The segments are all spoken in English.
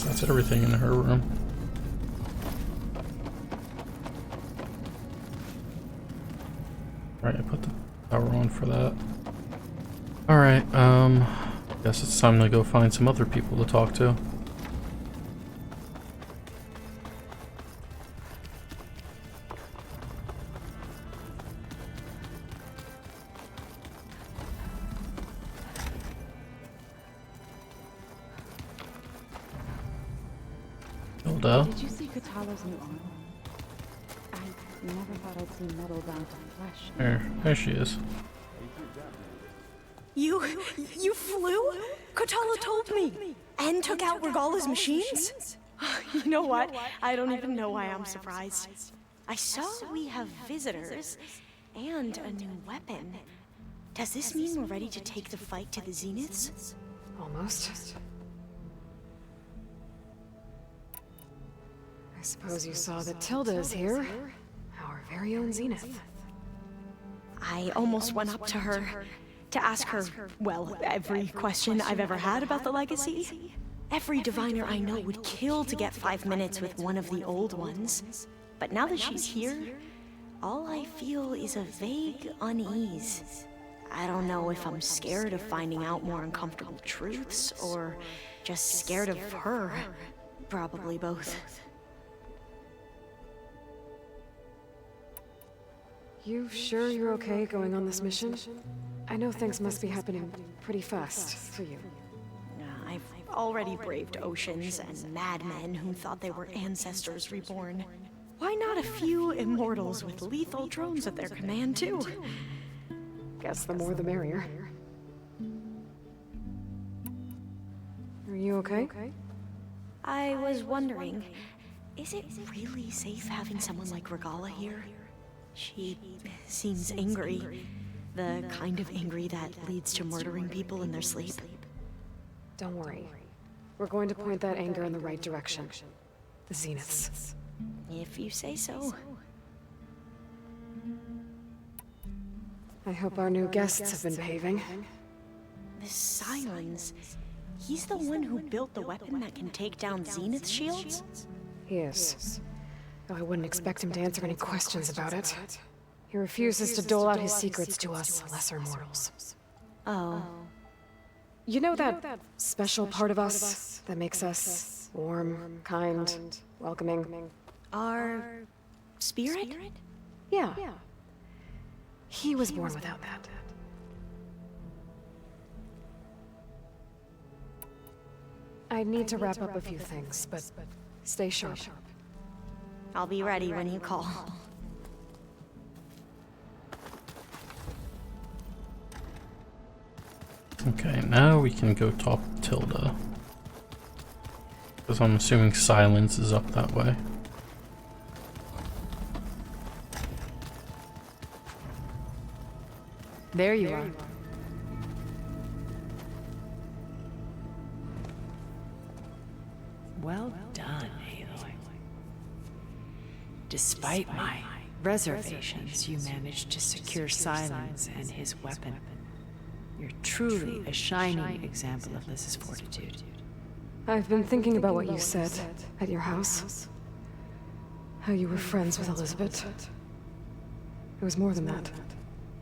So that's everything in her room. Alright, I put the power on for that. Alright, guess it's time to go find some other people to talk to. Hilda? Did you see Katala's new armor? I never thought I'd see metal down to flesh. There she is. You flew? Katala told me. And took out Regala's machines? You know what? I don't even know why I'm surprised. I saw we have visitors and a new weapon. Does this mean we're ready to take the fight to the Zeniths? Almost. I suppose you saw that Tilda is here. Our very own Zenith. I almost went up to her to ask her, well, every question I've ever had about the legacy. Every diviner I know would kill to get 5 minutes with one of the old ones. But now that she's here, all I feel is a vague unease. I don't know if I'm scared of finding out more uncomfortable truths, or just scared of her. Probably both. You sure you're okay going on this mission? I know things must be happening pretty fast for you. I've already braved oceans and madmen who thought they were ancestors reborn. Why not a few immortals with lethal drones at their command, too? Guess the more the merrier. Are you okay? I was wondering, is it really safe having someone like Regala here? She seems angry. The kind of angry that leads to murdering people in their sleep. Don't worry. We're going to point that anger in the right direction. The Zeniths. If you say so. I hope our new guests have been behaving. This Silence, he's the one who built the weapon that can take down Zenith shields? He is. Though I wouldn't expect him to answer any questions about it. He refuses to dole out his secrets to us lesser mortals. Oh. You know that special part of us that makes us warm, kind, welcoming? Our spirit? Yeah. He was born without that. I need to wrap up a few things, but stay sharp. I'll be ready when you call. Okay, now we can go talk to Tilda. Because I'm assuming Silence is up that way. There you are. Well done, Aloy. Despite my reservations, you managed to secure Silence and his weapon. You're truly a shining example of Liz's fortitude. I've been thinking about what you said at your house. How you were friends with Elizabeth. It was more than that,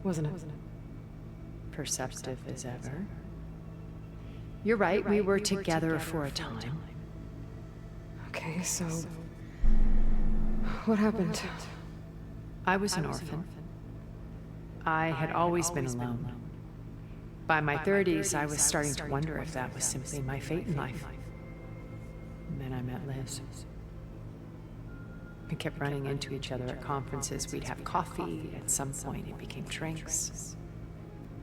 wasn't it? Perceptive as ever. You're right, we were together for a time. Okay, so... what happened? I was an orphan. I had always been alone. By my 30s, I was starting to wonder if that was simply my fate in life. And then I met Liz. We kept running into each other at conferences. We'd have coffee. At some point, it became drinks.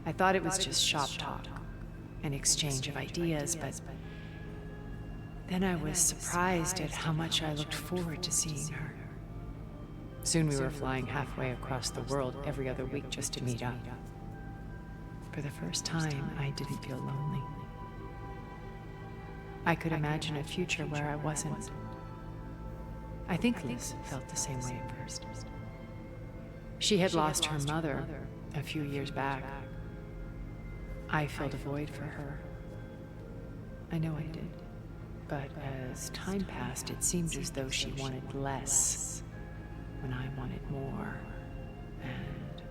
I thought it was just shop talk, an exchange of ideas, but then I was surprised at how much I looked forward to seeing her. Soon we were flying halfway across the world every other week just to meet up. For the first time, I didn't feel lonely. I could imagine a future where I wasn't. I think Liz felt the same way at first. She had lost her mother a few years back. I filled a void for her. I know I did. But as time passed, it seemed as though she wanted less when I wanted more. And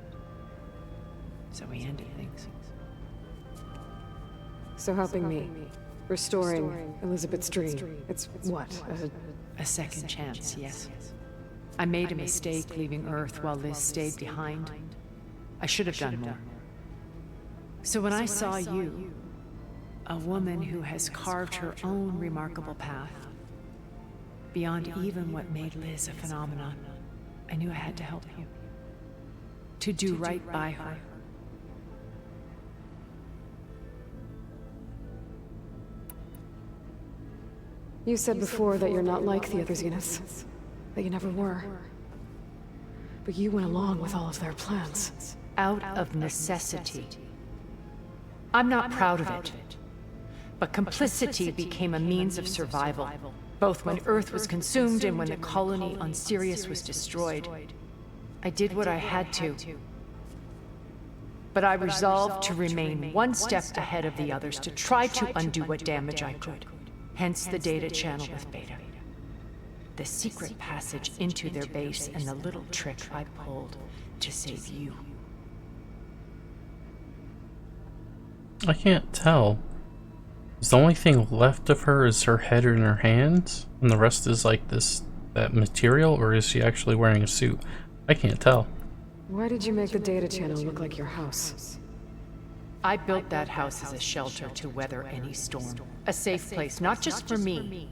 so we ended things. So helping me, restoring Elizabeth's dream, it's what? A second chance, yes. I made a mistake leaving Earth while Liz stayed behind. I should have done more. So when I saw you, a woman who has carved her own remarkable path, beyond even what made Liz a phenomenon, I knew I had to help you. To do right by her. You said before that you're not like the other Zeniths. That you never were. But you went along with all of their plans. Out of necessity. I'm not proud of it. But complicity became a means of survival, both when Earth was consumed and when the colony on Sirius was destroyed. I did what I had to. But I resolved to remain one step ahead of the others to try to undo what damage I could. Hence the data channel with Beta. The secret passage into their base and the little trick I pulled to save you. I can't tell. Is the only thing left of her is her head and her hands? And the rest is like that material? Or is she actually wearing a suit? I can't tell. Why did you make the data channel look like your house? I built that house as a shelter to weather any storm. A safe place, not just for me,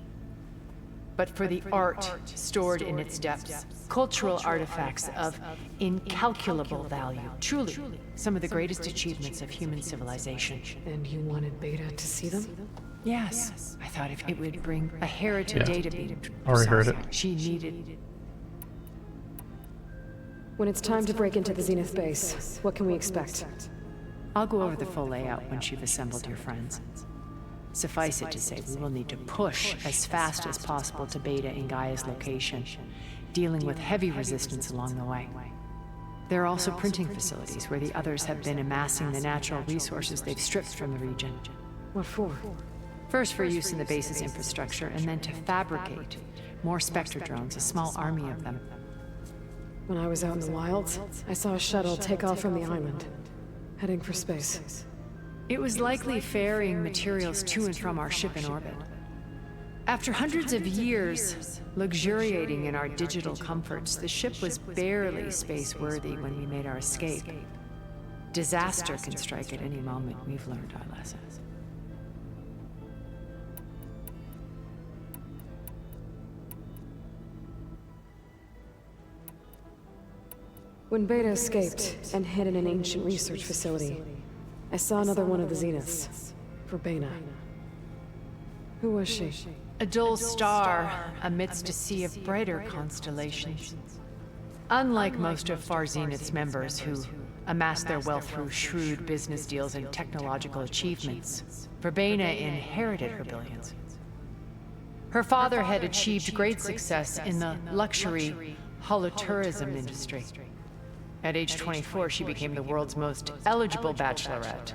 but for the art stored in its depths. Cultural artifacts of incalculable value. Truly, some of the greatest achievements of human civilization. And you wanted Beta to see them? Yes. I thought if it would bring a heritage data beam. Already heard it. She needed. When it's time to break into the Zenith base, what can we expect? I'll go over the full layout once you've assembled your friends. Suffice it to say, we will need to push as fast as possible to Beta and Gaia's location, dealing with heavy resistance along the way. There are also printing facilities where the others have been amassing the natural resources they've stripped from the region. What for? First for use in the base's infrastructure, and then to fabricate more Spectre drones, a small army of them. When I was out in the wilds, I saw a shuttle take off from the island, heading for space. It was likely ferrying materials to and from our ship in orbit. After hundreds of years luxuriating in our digital comforts, the ship was barely space-worthy when we made our escape. Disaster can strike at any moment. We've learned our lessons. When Beta escaped and hid in an ancient research facility, I saw another one of the Zeniths, Verbena. Who was she? A dull star amidst a sea of brighter constellations. Unlike most of Far Zenith's members who amassed their wealth through shrewd business deals and technological achievements, Verbena inherited her billions. Her father had achieved great success in the luxury holotourism industry. At age 24, she became the world's most eligible bachelorette,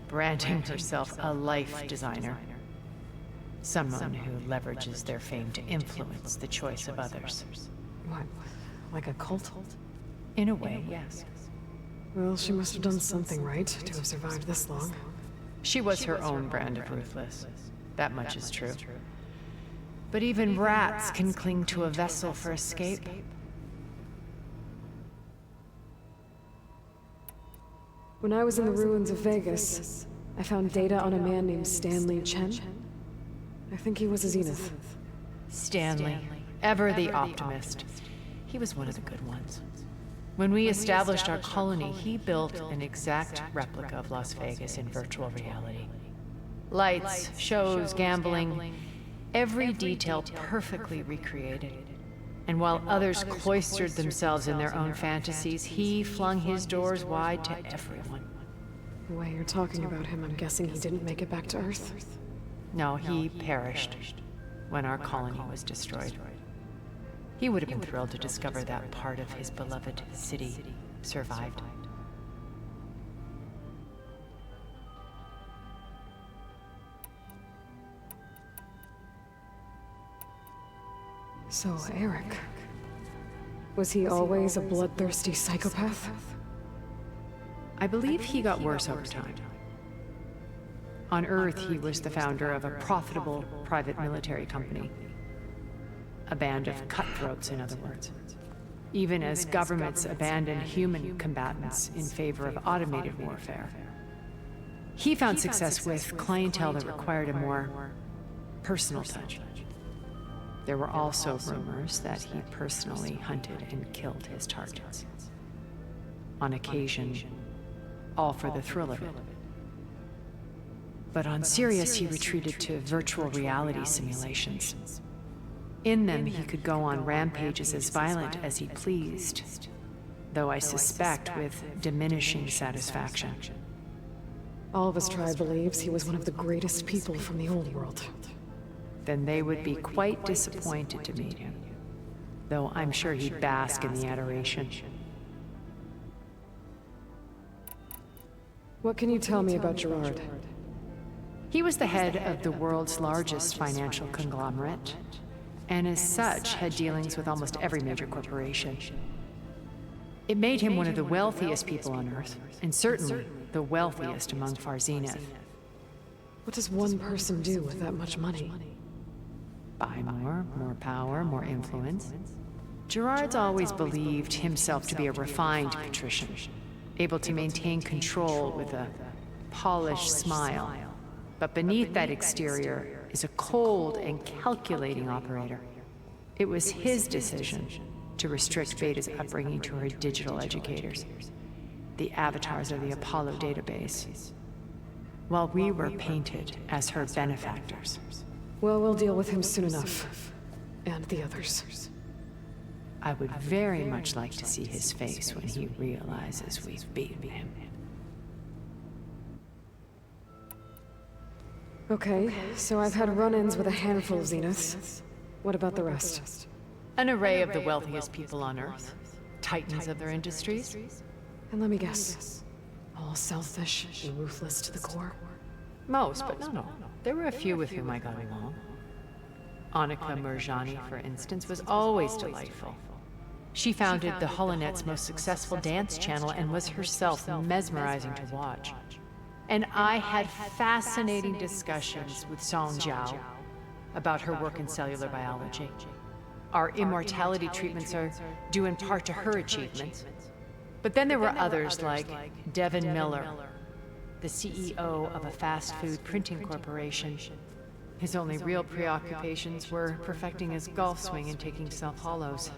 branding herself a life designer. Someone who leverages their fame to influence the choice of others. What, like a cult? In a way, yes. Well, she must have done something right to have survived this long. She was her own brand of ruthless. That much is true. But even rats can cling to a vessel for escape. When I was in the ruins of Vegas, I found data on a man named Stanley Chen. I think he was a Zenith. Stanley, ever the optimist. He was one of the good ones. When we established our colony, he built an exact replica of Las Vegas in virtual reality. Lights, shows, gambling, every detail perfectly recreated. And while others cloistered themselves in their own fantasies, he flung his doors wide to everyone. The way you're talking about him, I'm guessing he didn't make it back to Earth? No, he perished when our colony was destroyed. He would have been thrilled to discover that part of his beloved city survived. So, Eric. Was he always a bloodthirsty psychopath? I believe he got worse over time. On Earth, he was the founder of a profitable private military company. A band of cutthroats, in other words. Even as governments abandoned human combatants in favor of automated warfare. He found success with clientele that required a more personal touch. There were also rumors that he personally hunted and killed his targets. On occasion, all for the thrill of it. But on Sirius, he retreated to virtual reality simulations. In them, he could go on rampages as violent as he pleased, though I suspect with diminishing satisfaction. All of his tribe believes he was one of the greatest people from the old world. Then they would be quite disappointed to meet him, though I'm sure he'd bask in the adoration. What can you tell me about Gerard? He was the head of the world's largest financial conglomerate, and as such had dealings with almost every major corporation. It made him one of the wealthiest people on Earth, and certainly the wealthiest among Far Zenith. What does one person do with that much money? Buy more power, more influence. Gerard's always believed himself to be a refined patrician, able to maintain control with a polished smile. But beneath that exterior is a cold and calculating operator. It was his decision to restrict Beta's upbringing to her digital educators, the avatars of the Apollo database, while we were painted as her benefactors. Well, we'll deal with him soon enough. And the others. I would very much like to see his face when he realizes we've beaten him. Okay, so I've had run-ins with a handful of Zeniths. What about the rest? An array of the wealthiest people on Earth, titans of their industries. And let me guess, all selfish and ruthless to the core? Most, but not all. There were a few with whom I got along. Annika Murjani, for instance, was always delightful. She founded the Holonet's most successful dance channel and was herself mesmerizing to watch. And I had fascinating discussions with Song Jiao about her work in cellular biology. Our immortality treatments are due in part to her achievements. But then there were others like Devin Miller, the CEO of a fast food printing corporation. His only real preoccupations were perfecting his golf swing and taking self-hollows.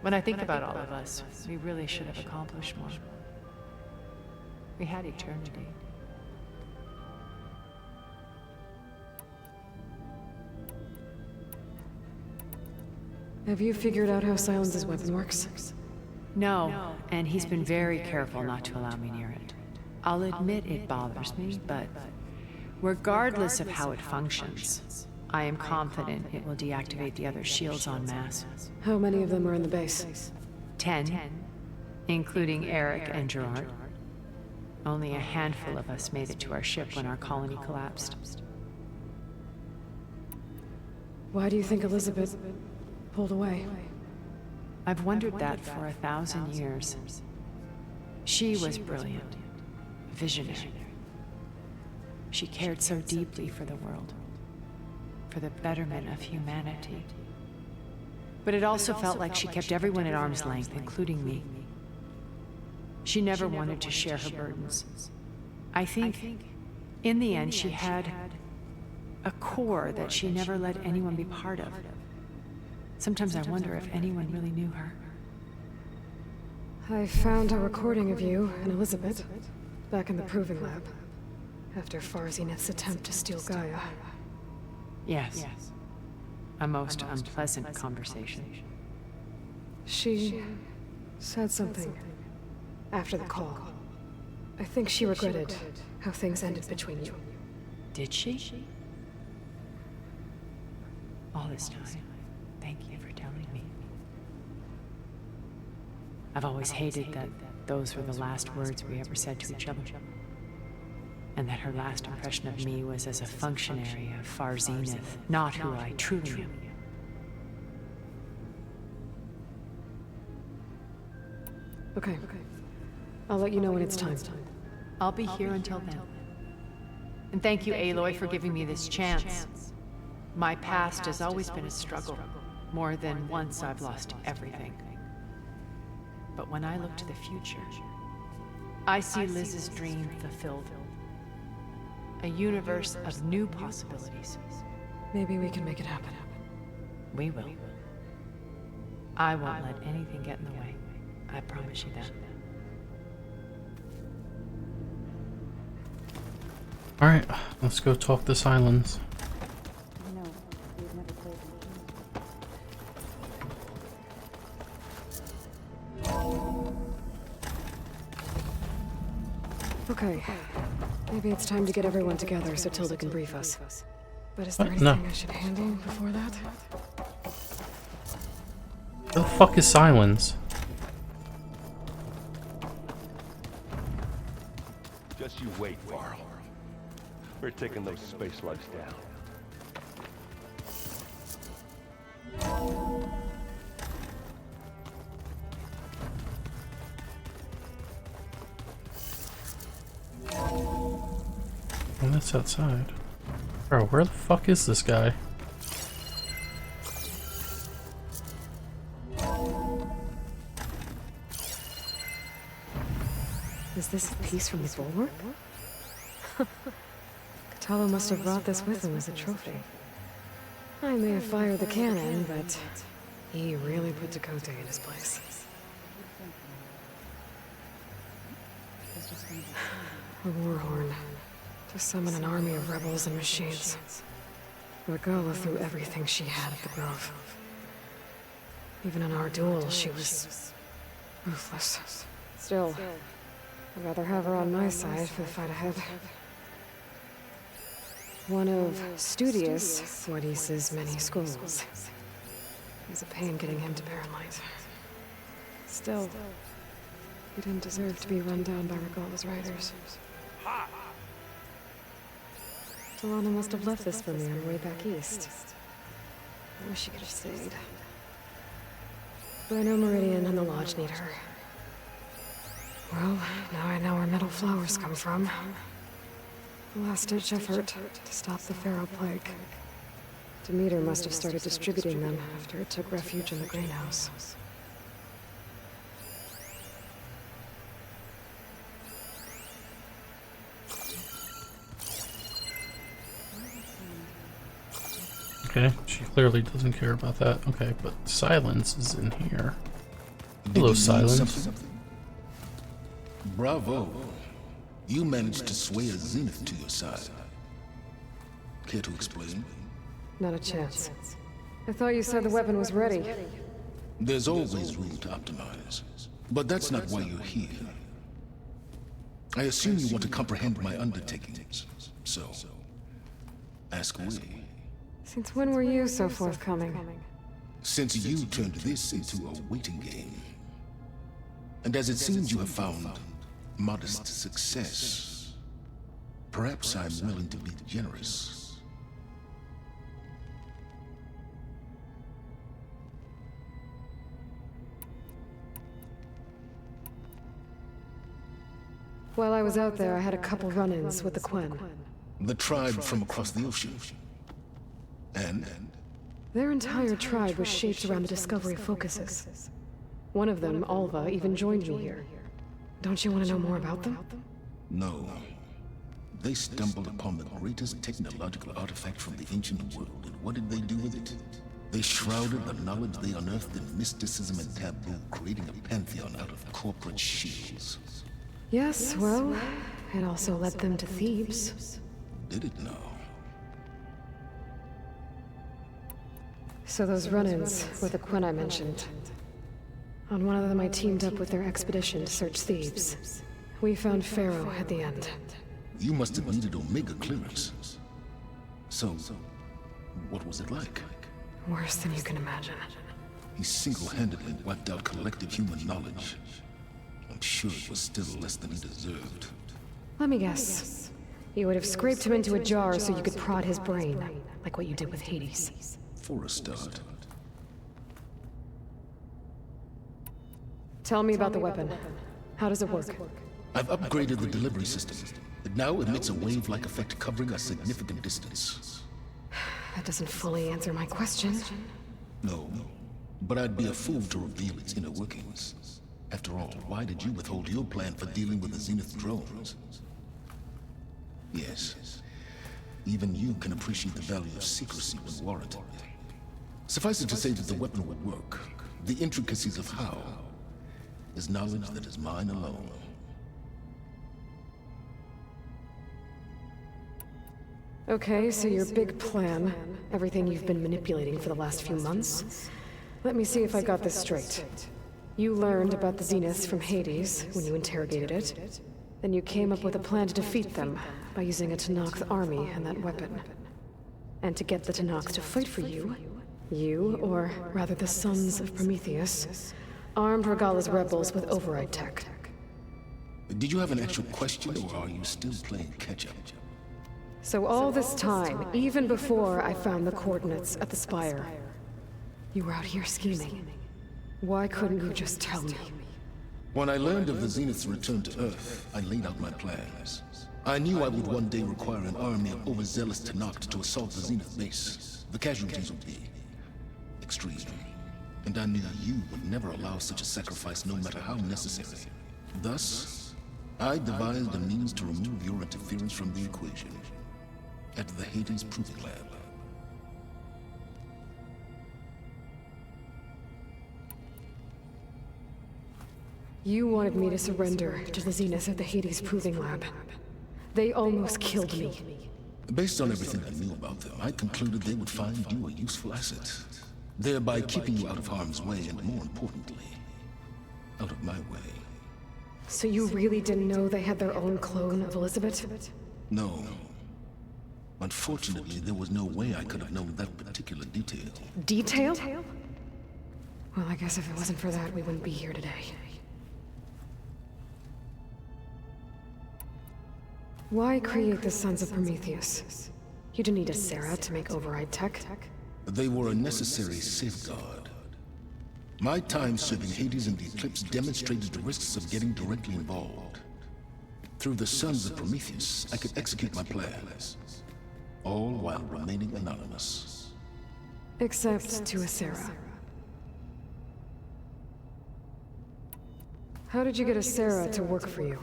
When I think about all of us, we really should have accomplished more. We had eternity. Have you figured out how Silence's weapon works? No, and he's been very careful not to allow me near it. I'll admit it bothers me, but regardless of how it functions, I am confident it will deactivate the other shields en masse. How many of them are in the base? 10, including Eric and Gerard. Only a handful of us made it to our ship when our colony collapsed. Why do you think Elizabeth pulled away? I've wondered that for 1,000 years. She was brilliant, visionary. She cared so deeply for the world, for the betterment of humanity. But it also felt like she kept everyone at arm's length, including me. She never wanted to share her burdens. I think, in the end, she had a core that she never let anyone be part of. Sometimes I wonder if anyone really knew her. I found a recording of you and Elizabeth back in the Proving Lab after Far Zenith's attempt to steal Gaia. Yes. A most unpleasant conversation. She said something after the call. I think she regretted how things ended between you. Did she? All this time, thank you for telling me. I've always hated that those were the last words we ever said to each other. And that her last impression of me was as a functionary of Far Zenith, not who I truly am. Okay. I'll let you know when it's time. I'll be here until then. And thank you, Aloy, for giving me this chance. My past has always been a struggle. More than once I've lost everything. But when I look to the future, I see Liz's dream fulfilled. A universe of new possibilities. Maybe we can make it happen. We will. I won't let anything get in the way. I promise you that. Alright, let's go talk to Silence. You know, we've never played Okay. Maybe it's time to get everyone together so Tilda can brief us. But is there What? anything No. I should handle before that? Where the fuck is Silence? Just you wait, Varl. We're taking those space slugs down. Oh, that's outside. Bro, where the fuck is this guy? Is this a piece from the bulwark? Katalo must have brought this with him as a trophy. I may have fired the cannon, but he really put Dakota in his place. A war horn. To summon an army of rebels and machines. Regala threw everything she had at the Grove. Even in our duel, she was ruthless. Still, I'd rather have her on my side for the fight ahead. One of Studious Suarez's many schools. It was a pain getting him to Barren Light. Still, he didn't deserve to be run down by Regala's riders. Delana must have left this for me on her way back east. I wish she could have stayed. But I know Meridian and the Lodge need her. Well, now I know where metal flowers come from. A last-ditch effort to stop the Pharaoh Plague. Demeter must have started distributing them after it took refuge in the greenhouse. Okay, she clearly doesn't care about that. Okay, but Silence is in here. Did Hello, you need Silence. something? Bravo. You managed to sway a Zenith to your side. Care to explain? Not a chance. I thought you said the weapon was ready. There's always room to optimize. But that's not why you're here. I assume you want to comprehend my undertakings. So, ask away. Since when were you so forthcoming? Since you turned this into a waiting game. And as it seems you have found modest success, perhaps I'm willing to be generous. While I was out there, I had a couple run-ins with the Quen. The tribe from across the ocean. And? Their entire tribe was shaped around the discovery focuses. One of them, Alva, even joined me here. Don't you want to know more about them? No. They stumbled upon the greatest technological artifact from the ancient world, and what did they do with it? They shrouded the knowledge they unearthed in mysticism and taboo, creating a pantheon out of corporate shields. Yes, well, it also led them to Thebes. Did it now? So those run-ins with the Quen I mentioned. On one of them I teamed up with their expedition to search Thebes. We found Pharaoh at the end. You must have needed Omega clearance. So, what was it like? Worse than you can imagine. He single-handedly wiped out collective human knowledge. I'm sure it was still less than he deserved. Let me guess. You would have scraped him into a jar so you could prod his brain, like what you did with Hades. For a start. Tell me about the weapon. How does it work? I've upgraded the delivery system. It now emits a wave-like effect covering a significant distance. That doesn't fully answer my question. No, but I'd be a fool to reveal its inner workings. After all, why did you withhold your plan for dealing with the Zenith drones? Yes, even you can appreciate the value of secrecy when warranted. Suffice it to say that the weapon would work. The intricacies of how is knowledge that is mine alone. Okay, so your big plan, everything you've been manipulating for the last few months. Let me see if I got this straight. You learned about the Zeniths from Hades when you interrogated it. Then you came up with a plan to defeat them by using a Tenakth army and that weapon. And to get the Tenakth to fight for you, or rather the Sons of Prometheus, armed Regalla's rebels with override tech. Did you have an actual question, or are you still playing catch-up? So all this time, even before I found the coordinates at the Spire, you were out here scheming. Why couldn't you just tell me? When I learned of the Zenith's return to Earth, I laid out my plans. I knew I would one day require an army of overzealous Tenakth to assault the Zenith base. The casualties would be extreme. And I knew you would never allow such a sacrifice, no matter how necessary. Thus, I devised a means to remove your interference from the equation. At the Hades Proving Lab. You wanted me to surrender to the Zenith at the Hades Proving Lab. They almost killed me. Based on everything I knew about them, I concluded they would find you a useful asset, thereby keeping you out of harm's way and, more importantly, out of my way. So you really didn't know they had their own clone of Elizabeth? No. Unfortunately, there was no way I could have known that particular detail. Detail? Well, I guess if it wasn't for that, we wouldn't be here today. Why create the Sons of Prometheus? You didn't need a Sarah to make override tech. They were a necessary safeguard. My time serving Hades and the Eclipse demonstrated the risks of getting directly involved. Through the Sons of Prometheus, I could execute my plans, all while remaining anonymous. Except to a Sarah. How did you get a Sarah to work for you?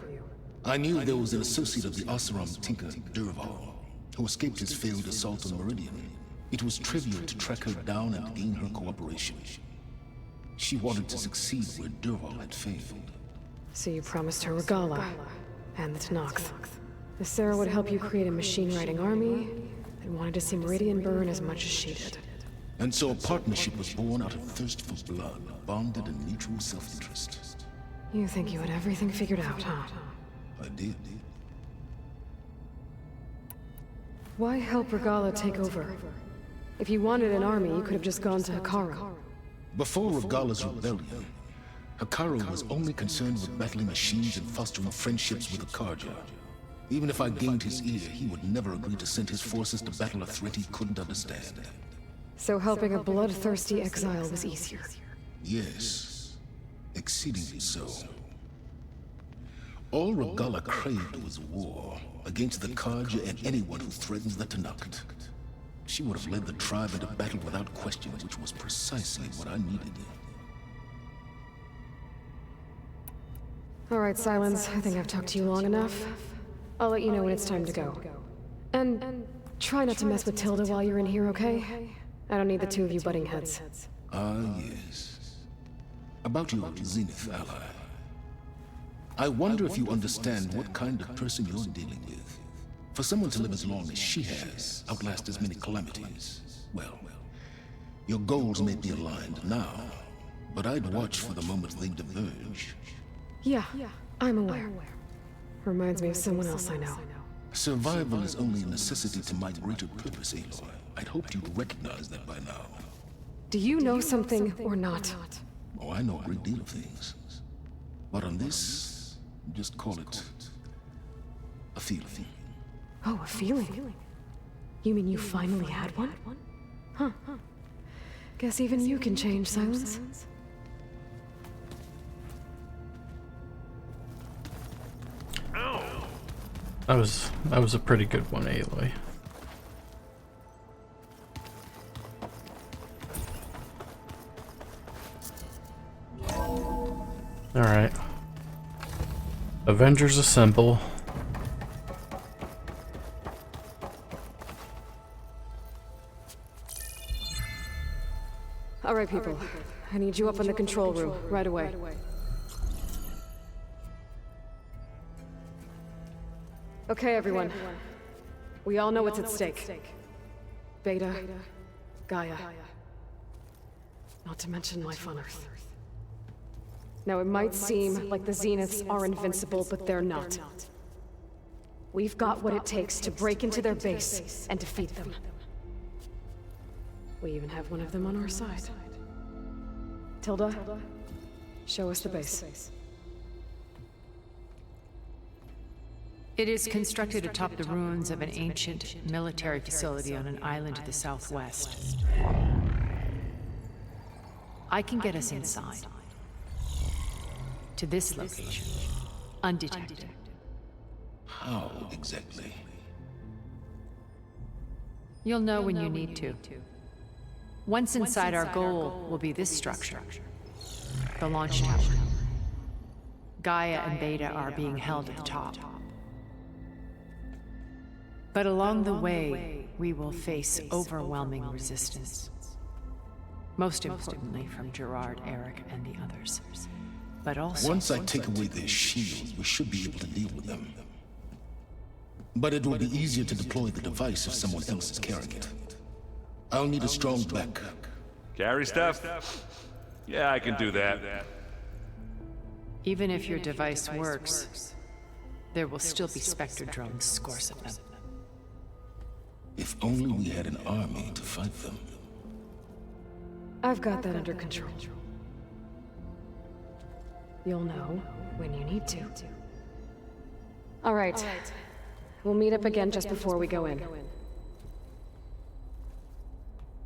I knew there was an associate of the Oseram tinker, Durval, who escaped his failed assault on Meridian. It was trivial to track her down and gain her cooperation. She wanted to succeed where Durval had failed. So you promised her Regalla and the Tenakth. The Sarah would help you create a machine-riding army and wanted to see Meridian burn as much as she did. And so a partnership was born out of thirst for blood, bonded in mutual self-interest. You think you had everything figured out, huh? I did. Why help Regalla take over? If you wanted an army, you could have just gone to Hikaru. Before Regalla's rebellion, Hikaru was only concerned with battling machines and fostering friendships with Akarja. Even if I gained his ear, he would never agree to send his forces to battle a threat he couldn't understand. So helping a bloodthirsty exile was easier. Yes, exceedingly so. All Regalla craved was war against the Karja and anyone who threatens the Tenakth. She would have led the tribe into battle without question, which was precisely what I needed. All right, Silence. I think I've talked to you long enough. I'll let you know when it's time to go. And try not to mess with Tilda while you're in here, okay? I don't need the two of you butting heads. Ah, yes. About your Zenith ally. I wonder if you understand what kind of person you're dealing with. For someone to live as long as she has, outlast as many calamities, well, your goals may be aligned now, but I'd watch for the moment they diverge. Yeah, I'm aware. Reminds me of someone else I know. Survival is only a necessity to my greater purpose, Aloy. I'd hoped you'd recognize that by now. Do you know something or not? Oh, I know a great deal of things. But on this, just call it a feeling. Oh, a feeling? You mean you finally had one? Huh. Guess even you can change, Silence. That was a pretty good one, Aloy. Alright. Avengers assemble. All right, people. I need you up in the control room right away. Okay, everyone. We all know what's at stake. Beta, Gaia. Not to mention life on Earth. Now, it might seem like the Zeniths are invincible, but they're not. We've got what it takes to break into their base and defeat them. We even have one of them on our side. Tilda, show us the base. It is constructed atop the ruins of an ancient military facility on an island to the southwest. I can get us inside. To this location, undetected. How exactly? You'll know when you need to. Once inside, our goal will be this structure, the launch tower. Gaia and Beta are being held at the top. But along the way, we will face overwhelming resistance. Most importantly from Gerard, Eric, and the others. But also... Once I take away their shields, we should be able to deal with them. But it will be easier to deploy the device if someone else is carrying it. I'll need a strong backup. Carry stuff? Yeah, I can do that. Even if your device works, there will still be Spectre drones, scores of them. If only we had an army to fight them. I've got that under control. You'll know when you need to. All right. We'll meet up again just before we go in.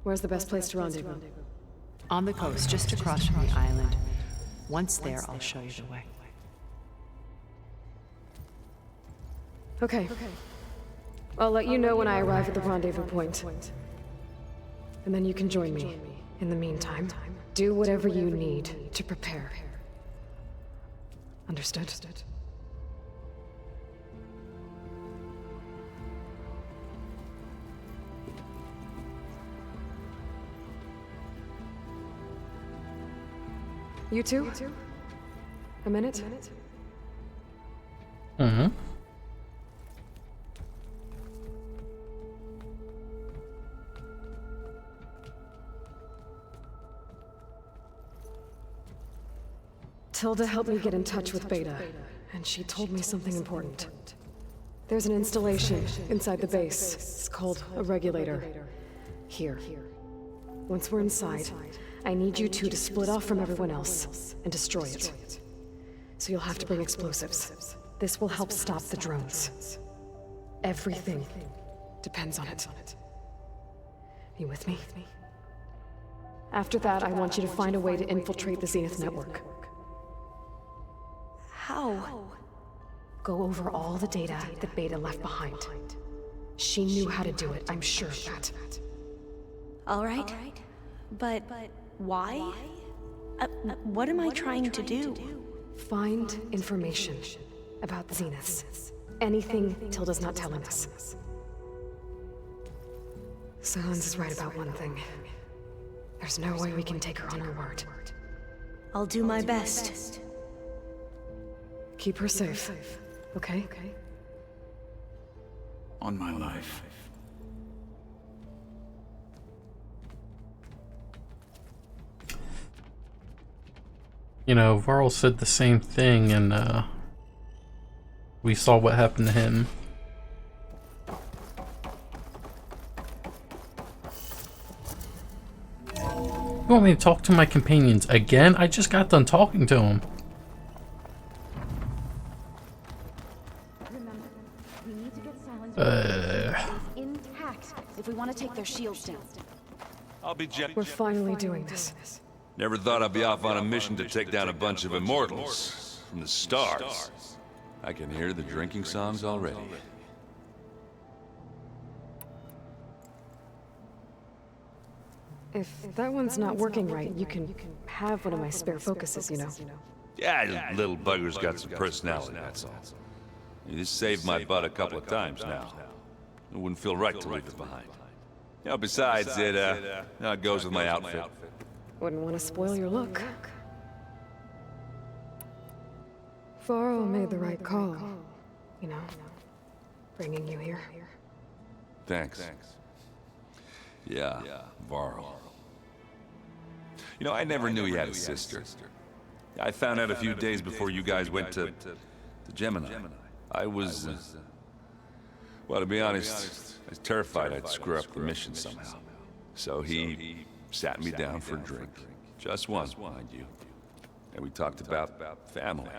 Where's the best place to rendezvous? On the coast, just across from the island. Once there, I'll show you the way. Okay. I'll let you know when I arrive at the rendezvous point. And then you can join me. In the meantime, do whatever you need to prepare. Understood? You two? A minute? Mm-hmm. Tilda helped me get in touch with Beta, and she told me something important. There's an installation inside the base. It's called a regulator. Here. Once we're inside, I need you two to split off from everyone else and destroy it. So you'll have to bring explosives. This will help stop the drones. Everything depends on it. You with me? After that, I want you to find a way to infiltrate the Zenith network. How? Go over all the data that Beta left behind. She knew how to do it, I'm sure of that. All right. But why? What am I trying to do? Find information about the Zeniths. Anything Tilda's not telling us. Silence is right about one thing. There's no way we can take her on her word. I'll do my best. Keep her safe, okay? On my life. You know, Varl said the same thing, and we saw what happened to him. You want me to talk to my companions again? I just got done talking to them. Remember, we need to get silence intact if we want to take their shields down. I'll be jet. We're finally doing this. Never thought I'd be off on a mission to take down a bunch of immortals from the stars. I can hear the drinking songs already. If that one's not working right, you can have one of my spare focuses, you know. Yeah, this little bugger's got some personality, that's all. This saved my butt a couple of times now. It wouldn't feel right to leave it behind. You know, besides, it goes with my outfit. Wouldn't want to spoil your look. Varl made the right call. You know, bringing you here. Thanks. Yeah, Varl. You know, I never knew he had a sister. I found out a few days before you guys went to Gemini. I was, well, to be honest, I was terrified I'd screw up the mission somehow. So he sat me down for a drink. Just one, mind you. And we talked about family.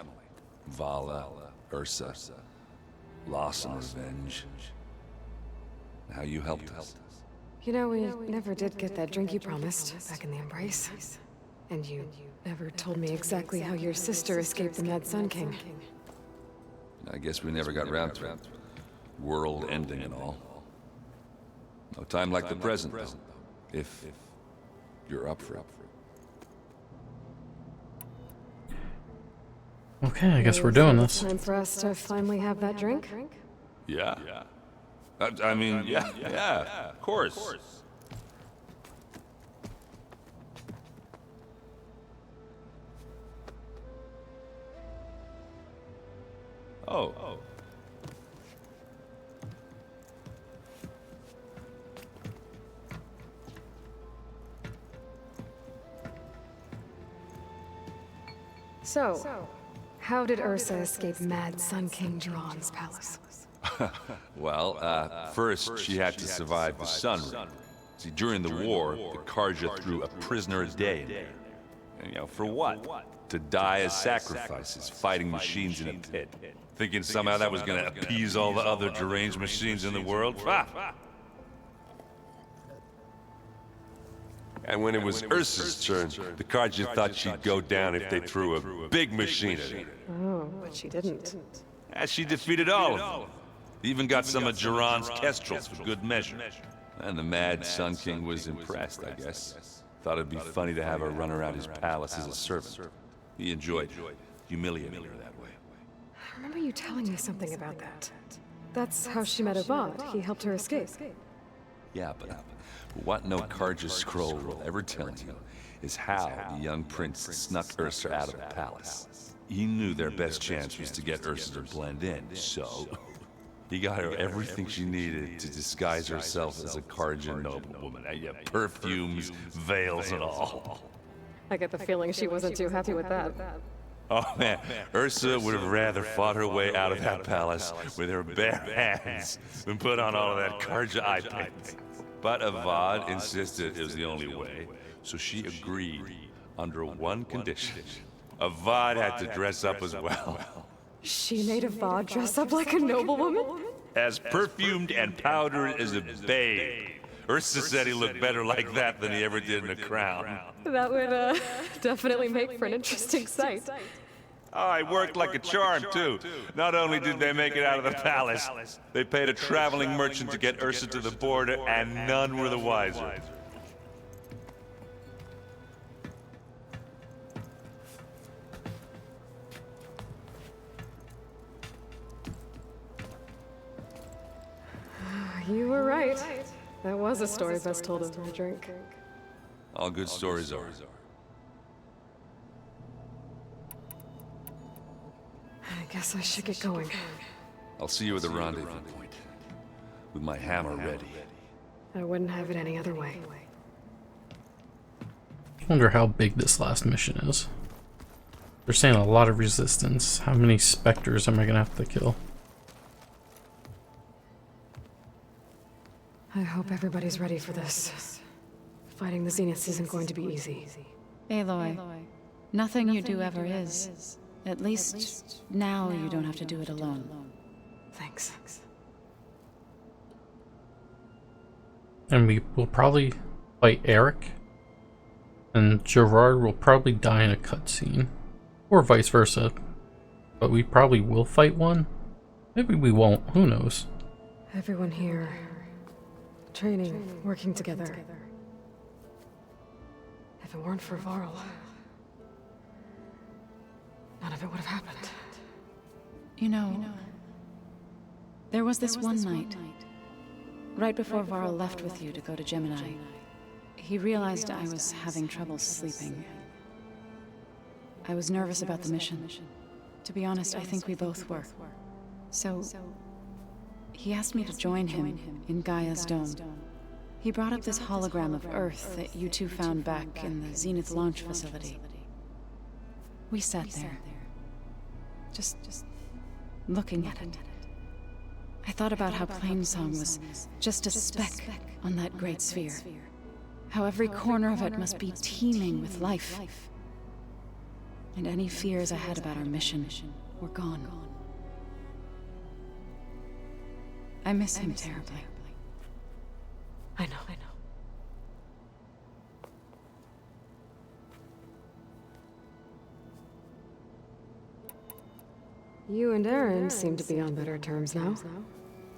Vala, Ursa, loss and revenge. How you helped us. You know, we never did get that drink you promised back in the Embrace. And you never told me exactly how your sister escaped the Mad Sun King. I guess we never got round to it. World ending and all. No time like the present, though. If you're up for it. Okay, I guess we're doing this. Time for us to finally have that drink? Yeah. I mean, yeah, of course. Oh. So, how did Ursa escape Mad Sun King Dron's palace? Well, first she had to survive the sun ring. See, during the war, the Karja threw a prisoner a day in there. And, you know, for what? To die as sacrifices, fighting machines in a pit. Thinking somehow that was gonna appease all the other deranged machines in the world? And when it was Ursa's turn, the Karja thought she'd go down if they threw a big machine at her. Oh, but she didn't. And she defeated all of them. Even got some of Jiran's kestrels for good measure. And the Mad Sun King was impressed, I guess. Thought it'd be funny to have her run around his palace as a servant. He enjoyed humiliating her that way. I remember you telling me something about that. That's how she met Avad. He helped her escape. Yeah, but what no Karja scroll will ever tell you is how the young prince snuck Ursa out of the palace. He knew their best chance was to get Ursa to blend in, so he got her everything she needed to disguise herself as a Karja noblewoman. Yeah, perfumes, veils, and all. I get the feeling she wasn't too happy with that. Oh man, Ursa would have rather fought her way out of that palace with her bare hands than put on all of that Karja eye paint. But Avad insisted it was the only way, so she agreed under one condition. Avad had to dress up as well. She made Avad dress up like a noblewoman? As perfumed and powdered as a babe. Ursa said he looked better like that than he ever did in a crown. That would, definitely make for an interesting sight. Oh, it worked like a charm, too. Not only did they make it out of the palace, they paid a traveling merchant to get Ursa to the border, and none were the wiser. You were right. That was a story best told over a drink. All good stories are. I guess I should get going. I'll see you at the rendezvous point, with my hammer ready. I wouldn't have it any other way. I wonder how big this last mission is. They're saying a lot of resistance. How many specters am I gonna have to kill? I hope everybody's ready for this. Fighting the Zeniths isn't going to be easy. Aloy, nothing you do ever is. At least now you don't have to do it alone. Thanks. And we will probably fight Eric. And Gerard will probably die in a cutscene. Or vice versa. But we probably will fight one. Maybe we won't. Who knows? Everyone here. Training, working together. If it weren't for Varl, none of it would have happened. You know, there was this one night, right before Varl left with you to go to Gemini. He realized I was having trouble sleeping. I was nervous about the mission. To be honest, I think we both were. So, he asked me to join him in Gaia's dome. He brought up this hologram of Earth that you two found back in the Zenith launch facility. We sat there, just looking at it. I thought about how Plainsong was just a speck on that great sphere. How every corner of it must be teeming with life. And any fears I had about our mission were gone. I miss him terribly. I know. You and Aaron seem to be on better terms now.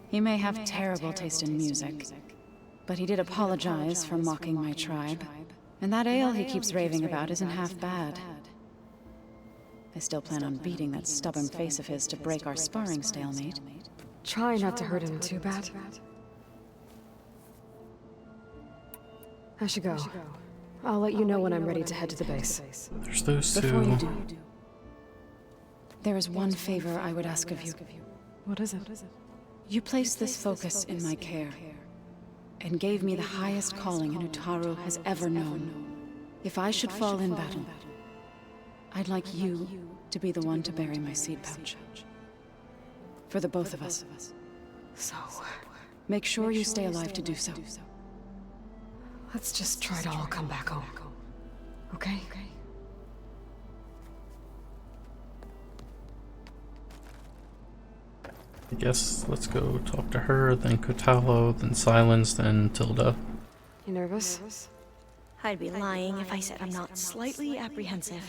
He may have terrible taste in music, but he did apologize for mocking my tribe. And that ale he keeps raving about isn't half bad. I still plan on beating that stubborn face of his to break our sparring stalemate. Try not to hurt him too bad. I should go. I'll let you know when I'm ready to head to the base. There's those Before you two. do, there is one favor I would ask of you. What is it? You placed this focus in my care, and gave me the highest calling an Utaru has ever known. If I should fall in battle, I'd like you to be the one to bury my seed pouch. For the both of us. So, Make sure you stay alive to do so. let's just try to all come back home. Okay? I guess let's go talk to her, then Kotalo, then Silence, then Tilda. You nervous? I'd be lying if I said I'm not slightly apprehensive.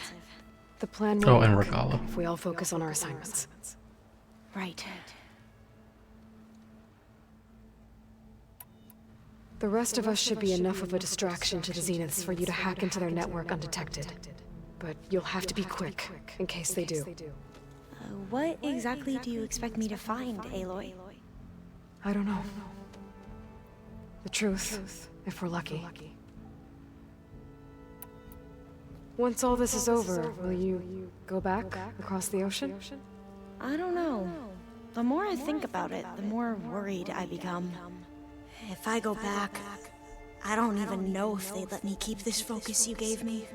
The plan Oh, will and work Regala. if we all focus on our assignments. Right. The rest of us should be enough of a distraction to the Zeniths for you to hack into their network undetected. But you'll have to be quick, in case they do. What exactly do you expect me to find, Aloy? I don't know. The truth, if we're lucky. Once all this is over, will you go back across the ocean? I don't know. The more I think about it, the more worried I become. If I go back, I don't even know if they'd let me keep this focus you gave me,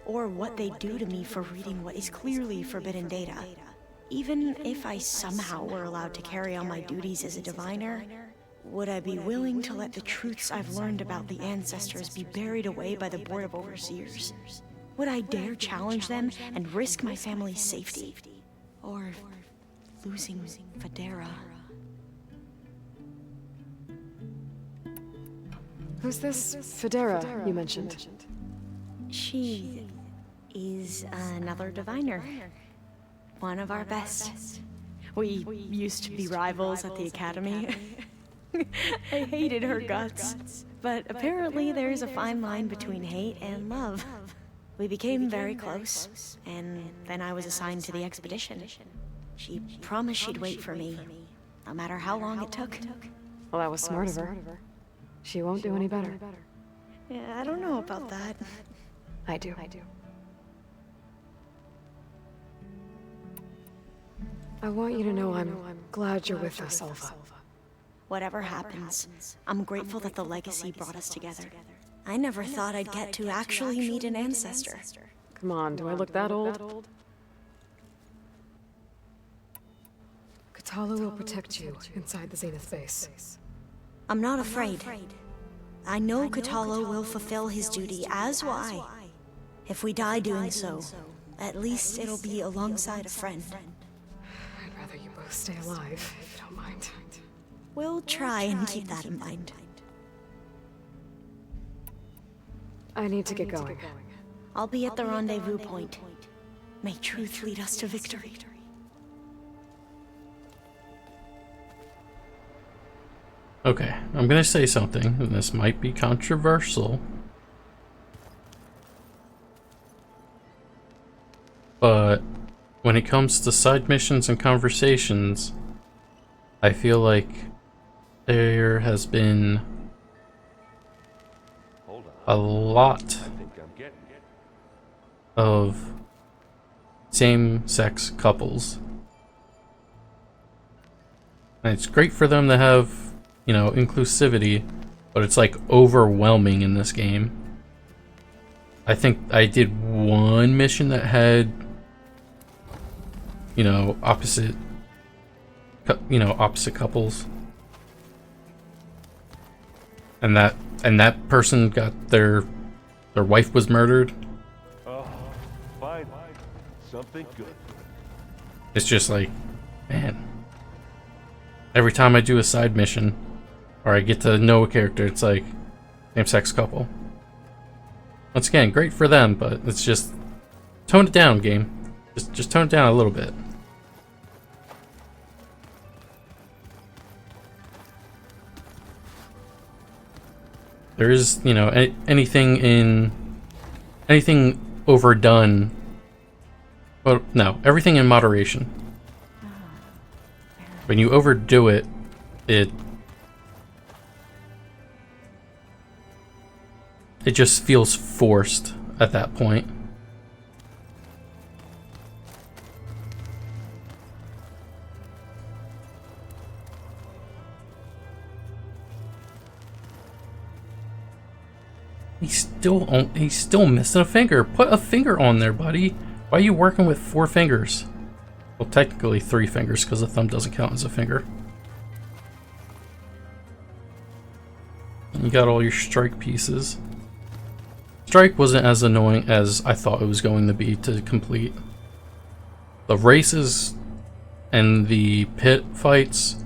or what they'd do to me for reading what is clearly forbidden data. Even if I somehow were allowed to carry on my duties as a diviner, would I be willing to let the truths I've learned about the ancestors be buried away by the Board of Overseers? Would I dare challenge them and risk my family's safety? Or losing Federa? Who's this Federa you mentioned? She is another diviner. One of our best. We used to be rivals at the academy. I hated her guts. But apparently there's a fine line between hate and love. We became very close, and then I was assigned to the expedition. She promised she'd wait for me, no matter how long it took. Well, that was smart of her. She won't do any better. Yeah, I don't know about that. I do. I want you to know I'm glad you're with us, Alva. Whatever happens, I'm grateful that the legacy brought us together. I never thought I'd get to actually meet an ancestor. Come on, do I look that old? Kotalo will protect you inside the Zenith base. I'm not afraid. I know Kotalo will fulfill his duty, as will I. If we die doing so, at least it'll be alongside a friend. I'd rather you both stay alive, if you don't mind. We'll try and keep that in mind. I need to get going. I'll be at the rendezvous point. May truth lead us to victory. Okay, I'm gonna say something, and this might be controversial. But when it comes to side missions and conversations, I feel like there has been a lot of same-sex couples. And it's great for them to have, you know, inclusivity, but it's like overwhelming in this game. I think I did one mission that had, you know, opposite couples. And that person got their wife was murdered. Oh, fine. Something good. It's just like, man. Every time I do a side mission, or I get to know a character, it's like, same-sex couple. Once again, great for them, but it's just, tone it down, game. Just tone it down a little bit. There is, you know, anything overdone. Well, no, everything in moderation. When you overdo it, it just feels forced at that point. He's still missing a finger. Put a finger on there, buddy. Why are you working with 4 fingers? Well, technically 3 fingers, because the thumb doesn't count as a finger. And you got all your strike pieces. Strike wasn't as annoying as I thought it was going to be to complete. The races and the pit fights,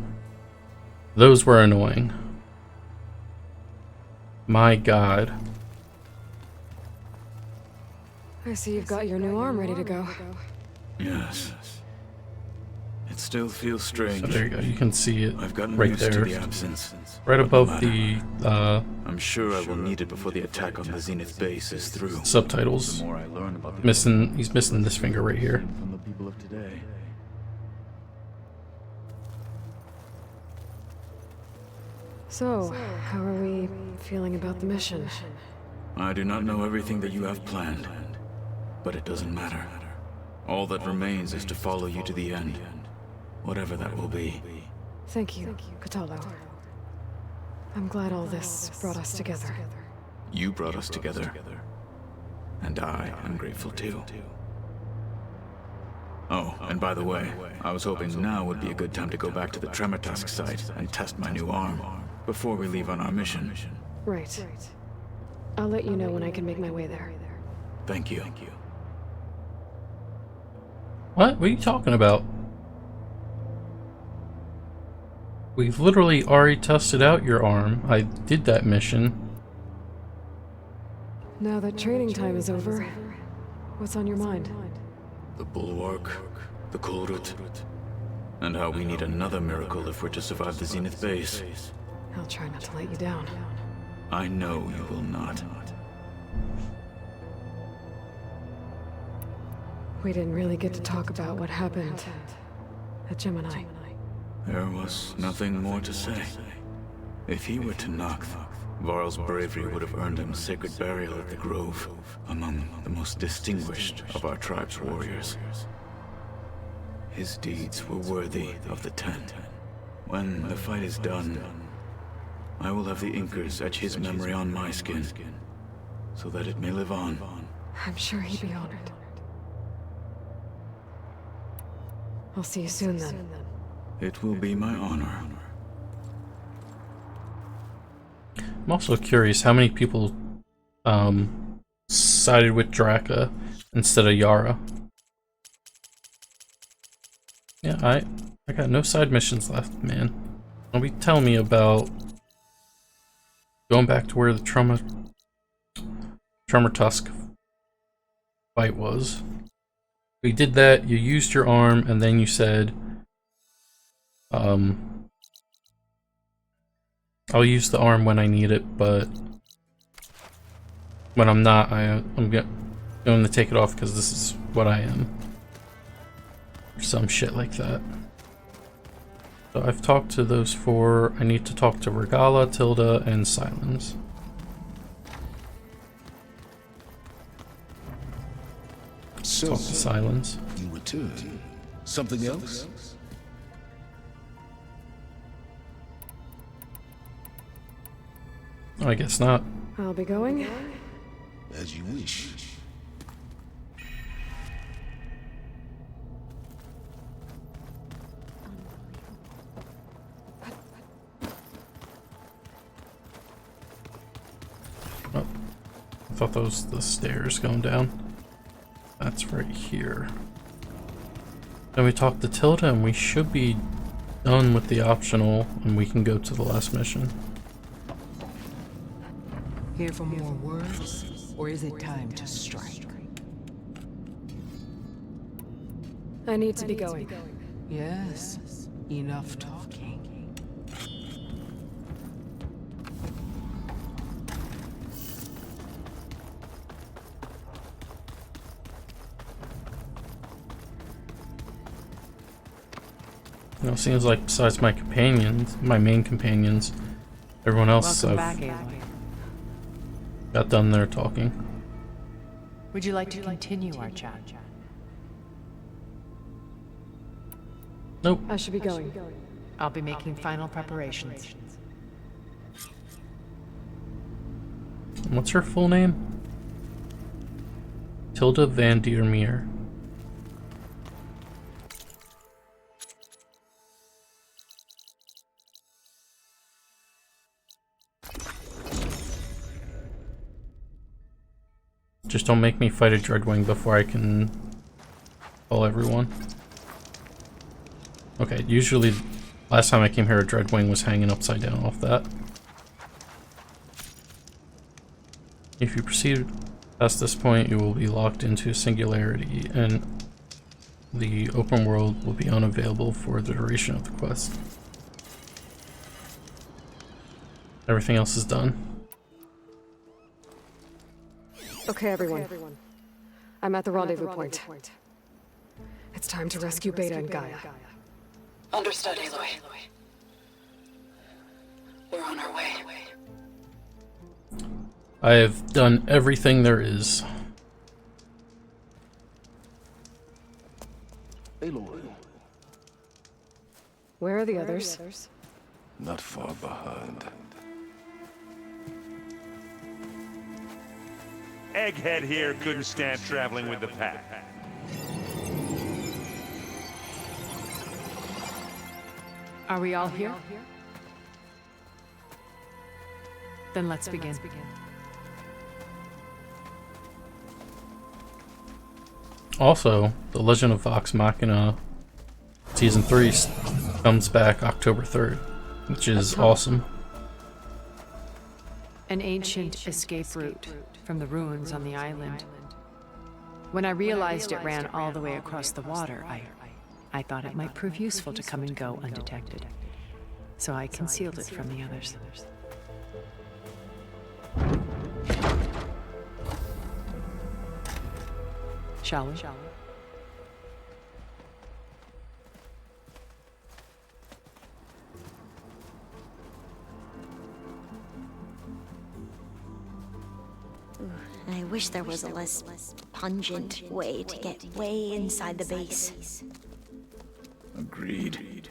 those were annoying. My god. I see you've got your new arm ready to go. Yes. It still feels strange. So there you go, you can see it I've gotten right used there. to the absence. Right But above no the I'm sure I will need it before the attack on the Zenith base is through. subtitles. The more I learn about the He's missing this finger right here. from the people of today. So, how are we feeling about the mission? I do not know everything that you have planned, but it doesn't matter. All that remains is to follow you to the end, whatever that will be. Thank you, Katalo. I'm glad all this brought us together. You brought us together, and I am grateful too. Oh, and by the way, I was hoping now would be a good time to go back to the Tremortusk site and test my new arm before we leave on our mission. Right. I'll let you know when I can make my way there. Thank you. What? What are you talking about? We've literally already tested out your arm. I did that mission. Now that training time is over, what's on your mind? The Bulwark, the Kulrut, and how we need another miracle if we're to survive the Zenith base. I'll try not to let you down. I know you will not. We didn't really get to talk about what happened at Gemini. There was nothing more to say. If he were to knock, Varl's bravery would have earned him sacred burial at the Grove, among the most distinguished of our tribe's warriors. His deeds were worthy of the Tent. When the fight is done, I will have the Inkers etch his memory on my skin, so that it may live on. I'm sure he'd be honored. I'll see you soon then. It will be my honor. I'm also curious how many people sided with Draka instead of Yara. Yeah, I got no side missions left, man. Don't be telling me about going back to where the Tremortusk fight was. We did that, you used your arm, and then you said, I'll use the arm when I need it, but when I'm not, I'm going to take it off because this is what I am. Or some shit like that. So I've talked to those four. I need to talk to Regala, Tilda, and Silence. So, Talk to Silence. you return. Something else? I guess not. I'll be going. As you wish. Oh, I thought that was the stairs going down. That's right here. Then we talk to Tilda and we should be done with the optional and we can go to the last mission. Here for more words, or is it time to strike? I need to be going. Yes, enough talking. You know, it seems like besides my companions, my main companions, everyone else Welcome I've back, Aloy. got done there talking. Would you like to continue our chat? Nope. I should be going. I'll be making final preparations. What's her full name? Tilda Van Diermeer. Just don't make me fight a Dreadwing before I can call everyone. Okay, usually last time I came here a Dreadwing was hanging upside down off that. If you proceed past this point, you will be locked into singularity and the open world will be unavailable for the duration of the quest. Everything else is done. Okay, everyone. I'm at the rendezvous point. It's time to rescue Beta and Gaia. Understood, Aloy. We're on our way. I have done everything there is. Aloy, Where are the others? not far behind. Egghead here couldn't stand traveling with the pack. Are we all here? Then let's begin. Also, The Legend of Vox Machina Season 3 comes back October 3rd, which is awesome. An ancient escape route from the ruins on the island. When I realized it ran all the way across the water, I thought it might prove useful to come and go undetected. So I concealed it from the others. Shall we? I wish there was a less pungent way to get way inside the base. Agreed.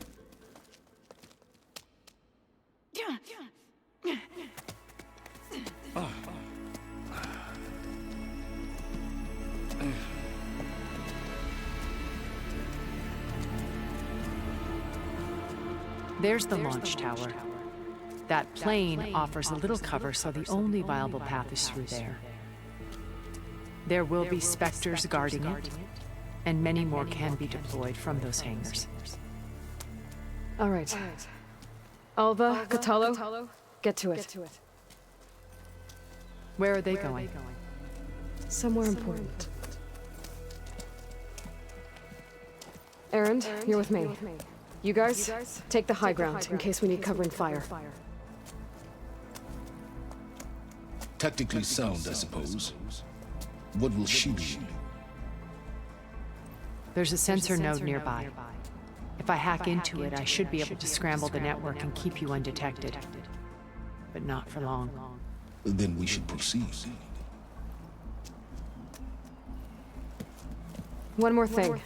There's the launch tower. That plane offers a little cover, so the only viable path is through there. There will be specters guarding it, and many more can be deployed from those hangars. All right. Alva, Catalo, get to it. Where are they going? Somewhere important. Erend, you're with me. You guys, take the high ground in case we need covering fire. Tactically sound, I suppose. What will she be? There's a sensor node nearby. If I hack into it, I should be able to scramble the network and keep you undetected. But not for long. Then we should proceed. One more thing.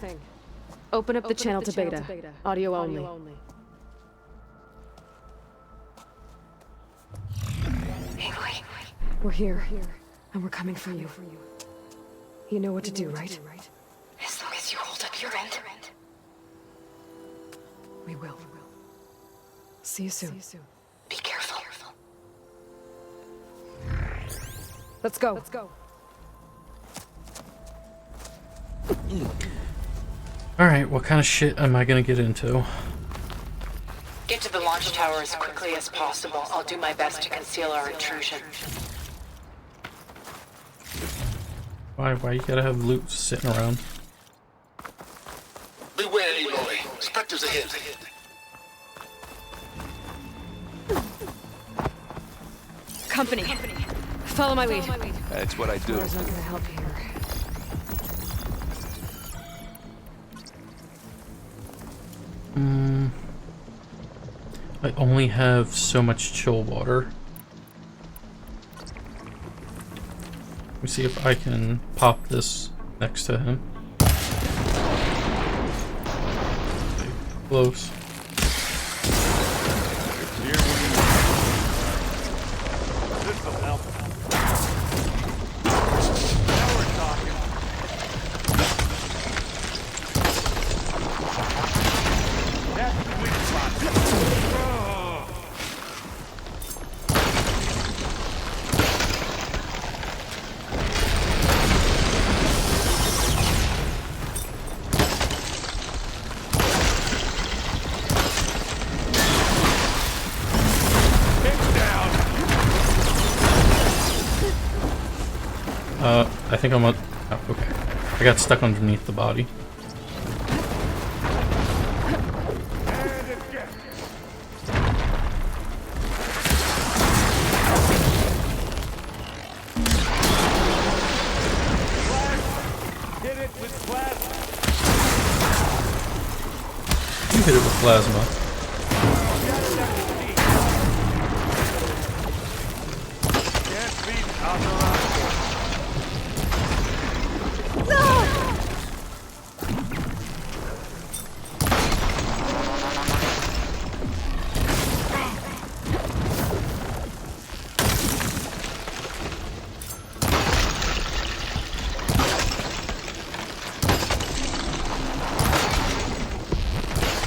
Open up the channel to beta. Audio only. Aloy. We're here, and we're coming for you. You know what to do, right? As long as you hold up your end. We will. See you soon. Be careful. Let's go. Alright, what kind of shit am I gonna get into? Get to the launch tower as quickly as possible. I'll do my best to conceal our intrusion. Why you gotta have loot sitting around? Beware, Aloy. Spectres ahead. Company. Follow my lead. That's what I do. Laura's not gonna help here. I only have so much chill water. Let me see if I can pop this next to him. Close. This will help. Now we're talking. That's the weak spot. I think I'm on. Oh, okay. I got stuck underneath the body. Hit it with plasma. You hit it with plasma. Can't beat Alderaan.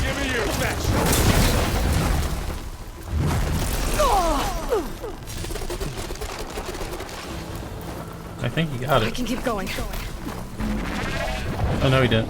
Give me your best. I think he got I it. can keep going. Oh no, he didn't.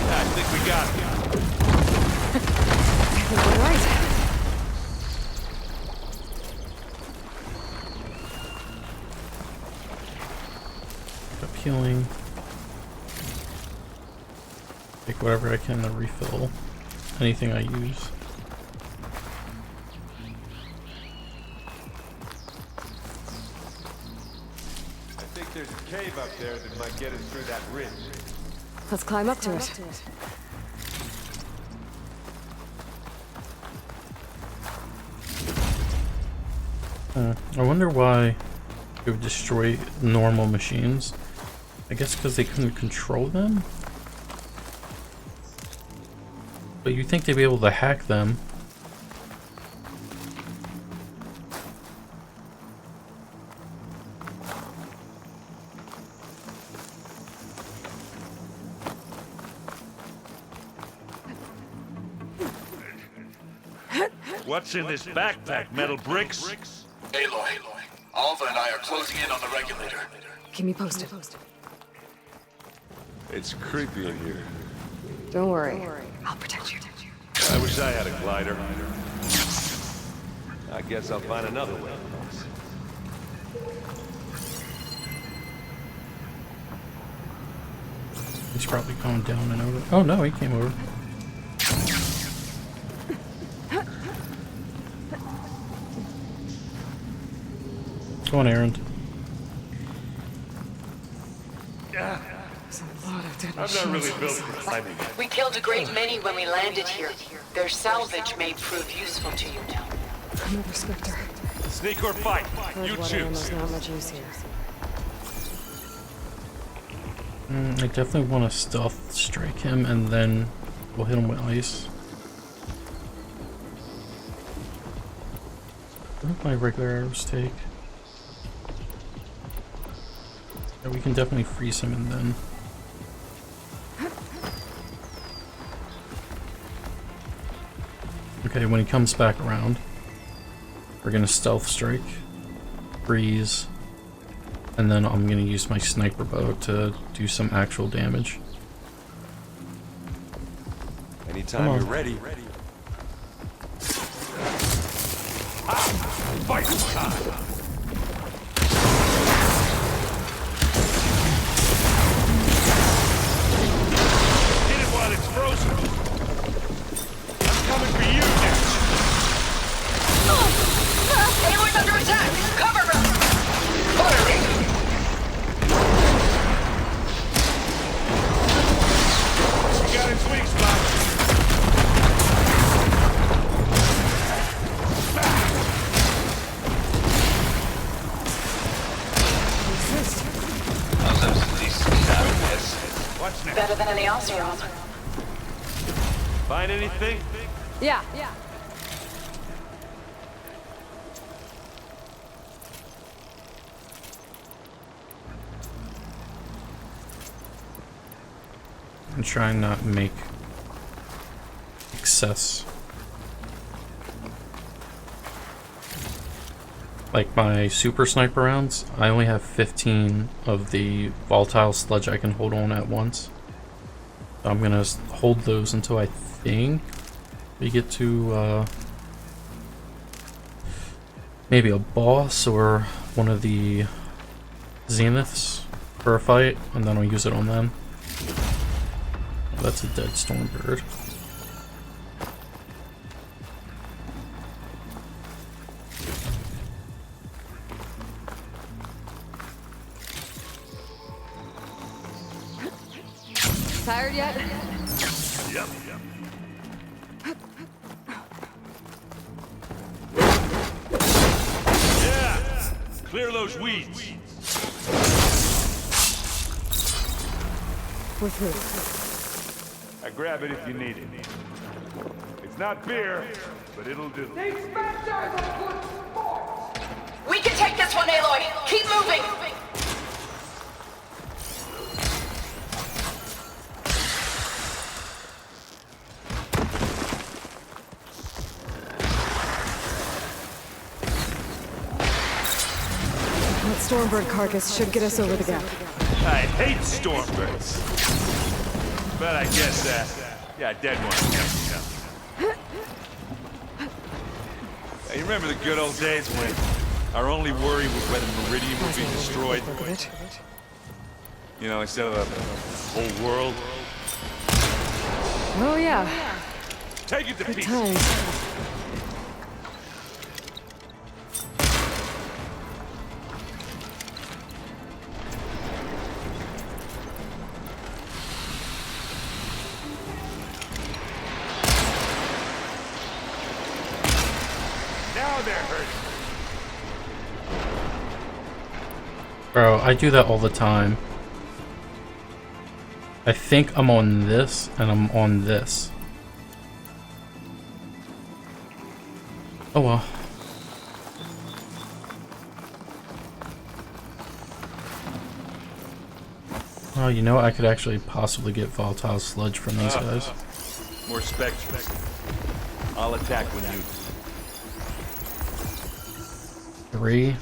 I think we got it. I think we're right. Up healing. Take whatever I can to refill anything I use. I think there's a cave up there that might get us through that ridge. Let's climb up to it. I wonder why it would destroy normal machines. I guess because they couldn't control them? But you'd think they'd be able to hack them. What's in this backpack? Metal bricks? Aloy, Alva and I are closing in on the regulator. Keep me posted. It's creepy in here. Don't worry. I'll protect you. I wish I had a glider. I guess I'll find another way. He's probably going down and over. Oh no, he came over. Go on, errand. I'm not really built for climbing. We killed a great many when we landed here. Their salvage may prove useful to you now. Another Spectre. Sneak or fight, you Water choose. ammo's not much use here. I definitely want to stealth strike him and then we'll hit him with ice. What do my regular arrows take? Yeah, we can definitely freeze him and then. Okay, when he comes back around, we're gonna stealth strike, freeze, and then I'm gonna use my sniper bow to do some actual damage. Anytime you're ready. Fight time! Hit it while it's frozen. I'm coming for you next. Payload's under attack! Cover them! Firing! You got its weak spot. What's next? Better than any else around. Find anything? Yeah. I'm trying not to make excess. Like my super sniper rounds, I only have 15 of the volatile sludge I can hold on at once. So I'm gonna hold those until I think we get to maybe a boss or one of the zeniths for a fight, and then I'll use it on them. Oh, that's a dead stormbird. Tired yet? Yep. Yeah! Clear those weeds. With who? I grab it if you need it. It's not beer, but it'll do. We can take this one, Aloy! Keep moving! That Stormbird carcass should get us over the gap. I hate stormbirds. But I guess, yeah, dead one. Hey, you remember the good old days when our only worry was whether Meridian would be destroyed? You know, instead of the whole world. Oh yeah. Take it to Good pieces. times. Now they're hurting. Bro, I do that all the time. I think I'm on this, and I'm on this. Oh well. Oh, you know, I could actually possibly get volatile sludge from these guys. More specters. I'll attack when you... 3.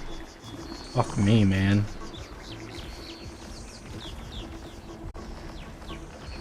Fuck me, man.